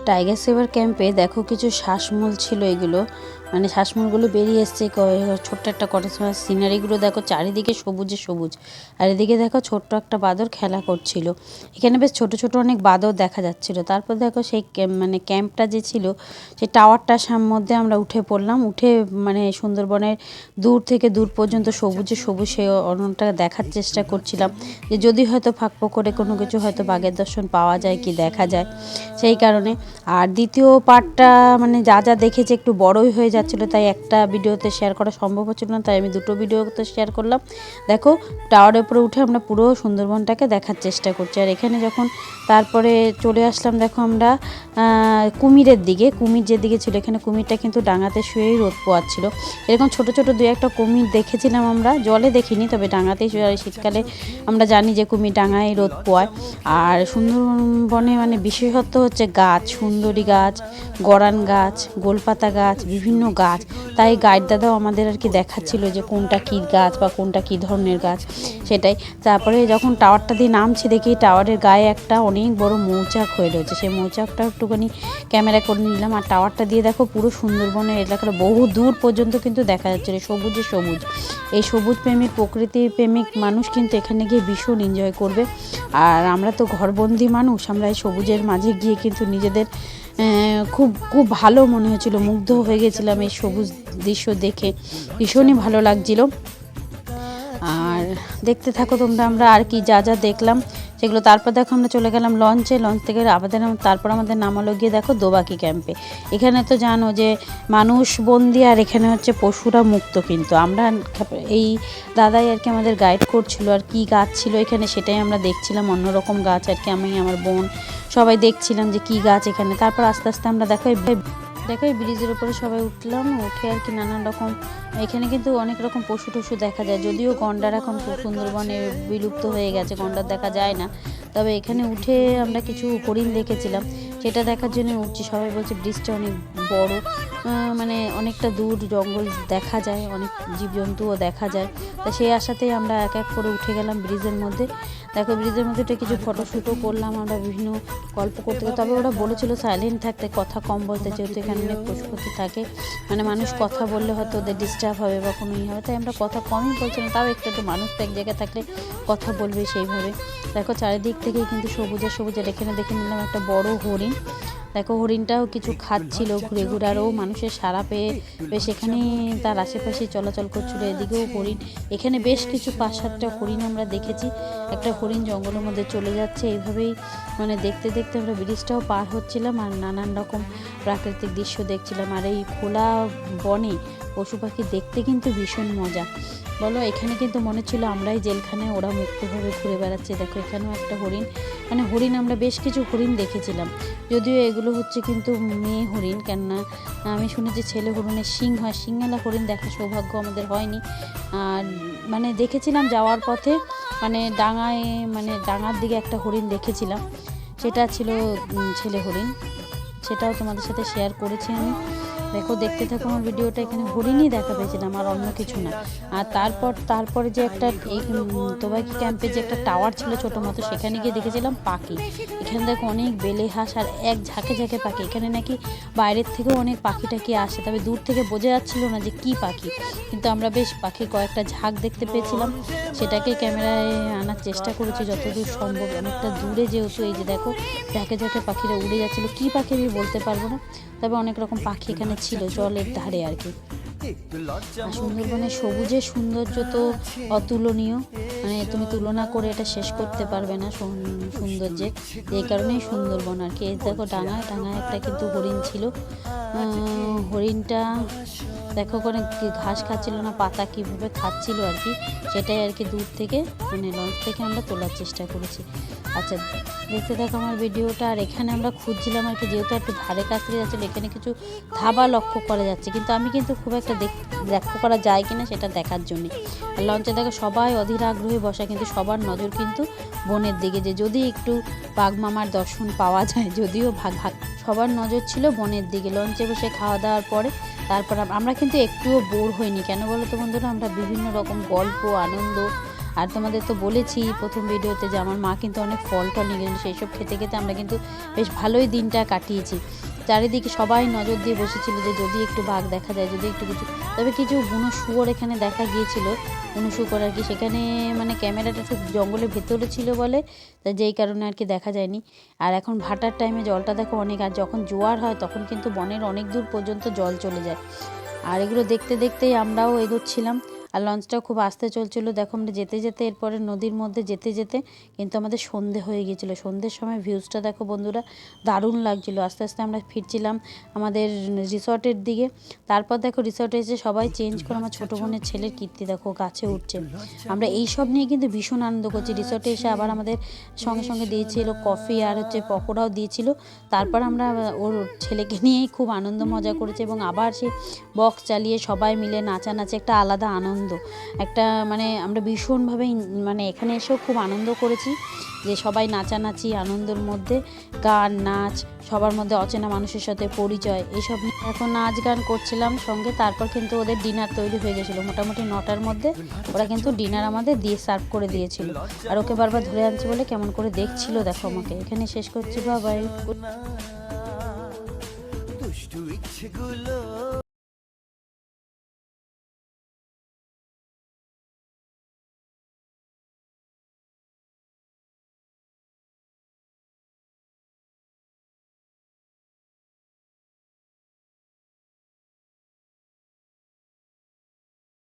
Tiger সেভার ক্যাম্পে দেখো কিছু শ্বাসমূল ছিল, এগুলো মানে শ্বাসমূলগুলো বেরিয়ে এসছে। ছোট্ট একটা কটেজ সিনারিগুলো দেখো, চারিদিকে সবুজে সবুজ, আর এদিকে দেখো ছোট্ট একটা বাঁদর খেলা করছিল। এখানে বেশ ছোট ছোট অনেক বাঁদর দেখা যাচ্ছিল। তারপর দেখো সেই মানে ক্যাম্পটা যে ছিল সেই টাওয়ারটার মধ্যে আমরা উঠে পড়লাম। উঠে মানে সুন্দরবনের দূর থেকে দূর পর্যন্ত সবুজে সবুজ সেই অরণ্যটা দেখার চেষ্টা করছিলাম, যে যদি হয়তো ফাঁক করে কোনো কিছু হয়তো বাঘের দর্শন পাওয়া যায় কি দেখা যায় সেই কারণে। আর দ্বিতীয় পার্টটা মানে যা যা দেখেছি একটু বড়ই হয়ে যাচ্ছিলো, তাই একটা ভিডিওতে শেয়ার করা সম্ভব হচ্ছিল না, তাই আমি দুটো ভিডিওতে শেয়ার করলাম। দেখো টাওয়ারের উপরে উঠে আমরা পুরো সুন্দরবনটাকে দেখার চেষ্টা করছি। আর এখানে যখন তারপরে চলে আসলাম দেখো আমরা কুমিরের দিকে, কুমির যেদিকে ছিল এখানে কুমিরটা কিন্তু ডাঙাতে শুয়েই রোদ পোয়াচ্ছিল। এরকম ছোট ছোট দুই একটা কুমির দেখেছিলাম আমরা, জলে দেখিনি, তবে ডাঙাতেই শুয়ে। শীতকালে আমরা জানি যে কুমির ডাঙায় রোদ পোয়ায়। আর সুন্দরবনে মানে বিশেষত্ব হচ্ছে গাছ, সুন্দরী গাছ, গরান গাছ, গোলপাতা গাছ, বিভিন্ন গাছ। তাই গাইড দাদাও আমাদের আর কি দেখাচ্ছিল যে কোনটা কী গাছ বা কোনটা কী ধরনের গাছ সেটাই। তারপরে যখন টাওয়ারটা দিয়ে নামছি দেখি টাওয়ারের গায়ে একটা অনেক বড় মৌচাক হয়ে রয়েছে, সেই মৌচাকটা একটুখানি ক্যামেরা করে নিলাম। আর টাওয়ারটা দিয়ে দেখো পুরো সুন্দরবনের এলাকাটা বহু দূর পর্যন্ত কিন্তু দেখা যাচ্ছিল সবুজে সবুজ। এই সবুজ প্রেমিক, প্রকৃতি প্রেমিক মানুষ কিন্তু এখানে গিয়ে ভীষণ এনজয় করবে। আর আমরা তো ঘরবন্দি মানুষ, আমরা এই সবুজের মাঝে গিয়ে কিন্তু নিজেদের খুব খুব ভালো মনে হয়েছিল, মুগ্ধ হয়ে গেছিলাম এই সবুজ দৃশ্য দেখে, ভীষণই ভালো লাগছিল। আর দেখতে থাকো তোমরা আমরা আর কি যা যা দেখলাম সেগুলো। তারপর দেখো আমরা চলে গেলাম লঞ্চে, লঞ্চ থেকে তারপর আমাদের নামালো গিয়ে দেখো দোবাকি ক্যাম্পে। এখানে তো জানো যে মানুষ বন্দি, আর এখানে হচ্ছে পশুরা মুক্ত। কিন্তু আমরা এই দাদাই আর কি আমাদের গাইড করছিল, আর কি গাছ ছিল এখানে সেটাই আমরা দেখছিলাম, অন্যরকম গাছ আর কি। আমি আমার বোন সবাই দেখছিলাম যে কি গাছ এখানে। তারপর আস্তে আস্তে আমরা দেখো এই ব্রিজের উপরে সবাই উঠলাম, উঠে আর কি নানান রকম এখানে কিন্তু অনেক রকম পশু টশু দেখা যায়। যদিও গন্ডার এখন সুন্দরবনে বিলুপ্ত হয়ে গেছে, গন্ডার দেখা যায় না, তবে এখানে উঠে আমরা কিছু হরিণ দেখেছিলাম, সেটা দেখার জন্য উঠছি। সবাই বলছে ব্রিজটা অনেক বড়, মানে অনেকটা দূর জঙ্গল দেখা যায়, অনেক জীবজন্তুও দেখা যায়। তা সেই আশাতেই আমরা এক এক করে উঠে গেলাম ব্রিজের মধ্যে। দেখো ব্রিজের মধ্যে কিছু ফটোশ্যুটও করলাম আমরা, বিভিন্ন গল্প করতে। তবে ওরা বলেছিল সাইলেন্ট থাকতে, কথা কম বলতে, যেহেতু এখানে অনেক পশুপতি থাকে, মানে মানুষ কথা বললে হয়তো ওদের ডিস্টার্ব হবে বা কোনো ইয়ে হবে, তাই আমরা কথা কমই বলছিলাম। তাও একটু মানুষ তো এক জায়গায় থাকলে কথা বলবে সেইভাবে। দেখো চারিদিক থেকে কিন্তু সবুজে সবুজে। এখানে দেখে নিলাম একটা বড় হরিণ। দেখো হরিণটাও কিছু খাচ্ছিল ঘুরে ঘুরে, আরও মানুষের সাড়া পেয়ে বেশ এখানে তার আশেপাশে চলাচল করছিল। এদিকেও হরিণ, এখানে বেশ কিছু 5-7টা হরিণ আমরা দেখেছি। একটা হরিণ জঙ্গলের মধ্যে চলে যাচ্ছে, এইভাবেই মানে দেখতে দেখতে আমরা ব্রিজটাও পার হচ্ছিলাম আর নানান রকম প্রাকৃতিক দৃশ্য দেখছিলাম। আর এই খোলা বনে পশু পাখি দেখতে কিন্তু ভীষণ মজা বলো। এখানে কিন্তু মনে ছিল আমরাই জেলখানে, ওরা মুক্তভাবে ঘুরে বেড়াচ্ছে। দেখো এখানেও একটা হরিণ, মানে হরিণ আমরা বেশ কিছু হরিণ দেখেছিলাম, যদিও এগুলো হচ্ছে কিন্তু মেয়ে হরিণ, কেননা আমি শুনেছি ছেলে হরিণের শিং হয়। শিংওয়ালা হরিণ দেখার সৌভাগ্য আমাদের হয়নি। আর মানে দেখেছিলাম যাওয়ার পথে, মানে ডাঙার দিকে একটা হরিণ দেখেছিলাম, সেটা ছিল ছেলে হরিণ, সেটাও তোমাদের সাথে শেয়ার করেছি আমি। দেখো দেখতে থাকো আমার ভিডিওটা, এখানে হরিণই দেখা পেয়েছিলাম আর অন্য কিছু না। আর তারপরে যে একটা এই দোবাকি ক্যাম্পে যে একটা টাওয়ার ছিল ছোটো মতো, সেখানে গিয়ে দেখেছিলাম পাখি। এখানে দেখো অনেক বেলে হাঁস আর এক ঝাঁকে ঝাঁকে পাখি। এখানে নাকি বাইরের থেকেও অনেক পাখি টাকি আসে, তবে দূর থেকে বোঝা যাচ্ছিল না যে কী পাখি, কিন্তু আমরা বেশ পাখি কয়েকটা ঝাঁক দেখতে পেয়েছিলাম, সেটাকে ক্যামেরায় আনার চেষ্টা করেছি যতদূর সম্ভব। অনেকটা দূরে যেহেতু এই যে দেখো ঝাঁকে ঝাঁকে পাখিরা উড়ে যাচ্ছিলো, কী পাখি আমি বলতে পারবো না, তবে অনেক রকম পাখি এখানে ছিল জলের ধারে আর কি। আর সুন্দরবনের সবুজের সৌন্দর্য তো অতুলনীয়, মানে তুমি তুলনা করে এটা শেষ করতে পারবে না সৌন্দর্যের। এই কারণেই সুন্দরবন আর কি। এই দেখো ডাঙায় একটা কিন্তু হরিণ ছিল, হরিণটা দেখো ওখানে ঘাস খাচ্ছিল না, পাতা কীভাবে খাচ্ছিল আর কি, সেটাই আর কি দূর থেকে মানে লঞ্চ থেকে আমরা তোলার চেষ্টা করেছি। আচ্ছা দেখতে থাকো আমার ভিডিওটা। আর এখানে আমরা খুঁজছিলাম আর কি, যেহেতু একটু ধারে কাছে যাচ্ছিলো, এখানে কিছু ধাবা লক্ষ্য করা যাচ্ছে, কিন্তু আমি কিন্তু খুব একটা লক্ষ্য করা যায় কিনা সেটা দেখার জন্যে। আর লঞ্চে দেখো সবাই অধীর আগ্রহে বসা, কিন্তু সবার নজর কিন্তু বনের দিকে, যে যদি একটু বাঘ মামার দর্শন পাওয়া যায়। যদিও সবার নজর ছিল বনের দিকে। লঞ্চে বসে খাওয়া দাওয়ার পরে তারপর আমরা কিন্তু একটুও বোর হইনি, কেন বলো তো বন্ধুরা, আমরা বিভিন্ন রকম গল্প, আনন্দ আর তোমাদের তো বলেছি প্রথম ভিডিওতে যে আমার মা কিন্তু অনেক ফল টল নিয়ে গেছিলো, সেই সব খেতে খেতে আমরা কিন্তু বেশ ভালোই দিনটা কাটিয়েছি। চারিদিকে সবাই নজর দিয়ে বসেছিল যে যদি একটু বাঘ দেখা যায়, যদি একটু কিছু, তবে কিছু বুনো শুয়োর এখানে দেখা গিয়েছিল, বুনো শুকর আর কি। সেখানে মানে ক্যামেরাটা খুব জঙ্গলের ভেতরে ছিল বলে তা যেই কারণে আর কি দেখা যায়নি। আর এখন ভাটার টাইমে জলটা দেখো অনেক, আর যখন জোয়ার হয় তখন কিন্তু বনের অনেক দূর পর্যন্ত জল চলে যায়। আর এগুলো দেখতে দেখতেই আমরাও এগোচ্ছিলাম। আর লঞ্চটাও খুব আস্তে চলছিল। দেখো আমরা যেতে যেতে এরপরে নদীর মধ্যে যেতে যেতে কিন্তু আমাদের সন্ধে হয়ে গিয়েছিলো। সন্ধ্যের সময় ভিউজটা দেখো বন্ধুরা, দারুণ লাগছিলো। আস্তে আস্তে আমরা ফিরছিলাম আমাদের রিসর্টের দিকে। তারপর দেখো রিসর্টে এসে সবাই চেঞ্জ করে, আমার ছোটো বোনের ছেলের কীর্তি দেখো গাছে উঠছে। আমরা এই সব নিয়ে কিন্তু ভীষণ আনন্দ করছি। রিসর্টে এসে আবার আমাদের সঙ্গে সঙ্গে দিয়েছিল কফি আর পকোড়াও দিয়েছিল। তারপর আমরা ওর ছেলেকে নিয়েই খুব আনন্দ মজা করেছি, এবং আবার সে বক্স চালিয়ে সবাই মিলে নাচানাচি, একটা আলাদা আনন্দ, একটা মানে আমরা ভীষণভাবে মানে এখানে এসেও খুব আনন্দ করেছি যে সবাই নাচানাচি আনন্দের মধ্যে, গান নাচ, সবার মধ্যে অচেনা মানুষের সাথে পরিচয়, এইসব এখন নাচ গান করছিলাম সঙ্গে। তারপর কিন্তু ওদের ডিনার তৈরি হয়ে গেছিলো মোটামুটি 9টার মধ্যে। ওরা কিন্তু ডিনার আমাদের দিয়ে সার্ভ করে দিয়েছিল। আর ওকে বারবার ধরে আনছি বলে কেমন করে দেখছিল দেখো আমাকে। এখানে শেষ করছি, বাবাই।